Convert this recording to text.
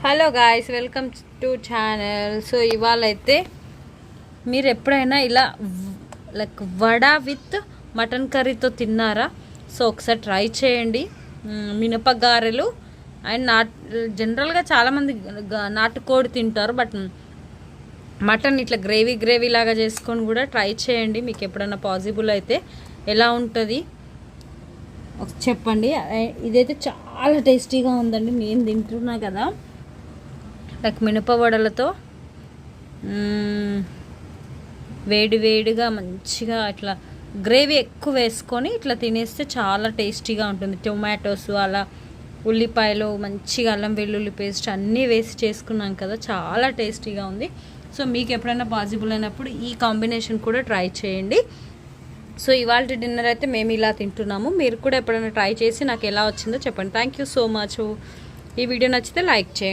Hello guys, welcome to channel. So ఇవాళ అయితే మీరు ఎప్పుడైనా ఇలా లైక్ వడ విత్ మటన్ కర్రీతో తిన్నారా? సో ఒకసారి ట్రై చేయండి. మినపగారెలు అండ్ జనరల్గా చాలామంది నాటుకోడి తింటారు, బట్ మటన్ ఇట్లా గ్రేవీ లాగా చేసుకొని కూడా ట్రై చేయండి. మీకు ఎప్పుడైనా పాసిబుల్ అయితే ఎలా ఉంటుంది చెప్పండి. ఇదైతే చాలా టేస్టీగా ఉందండి. నేను తింటున్నా కదా, లైక్ మినప వడలతో వేడిగా మంచిగా ఇట్లా గ్రేవీ ఎక్కువ వేసుకొని ఇట్లా తినేస్తే చాలా టేస్టీగా ఉంటుంది. టొమాటోస్ అలా ఉల్లిపాయలు మంచిగా అల్లం వెల్లుల్లి పేస్ట్ అన్నీ వేసి చేసుకున్నాం కదా, చాలా టేస్టీగా ఉంది. సో మీకు ఎప్పుడైనా పాసిబుల్ అయినప్పుడు ఈ కాంబినేషన్ కూడా ట్రై చేయండి. సో ఇవాళ డిన్నర్ అయితే మేము ఇలా తింటున్నాము. మీరు కూడా ఎప్పుడైనా ట్రై చేసి నాకు ఎలా వచ్చిందో చెప్పండి. Thank you so much. ఈ వీడియో నచ్చితే లైక్ చేయండి.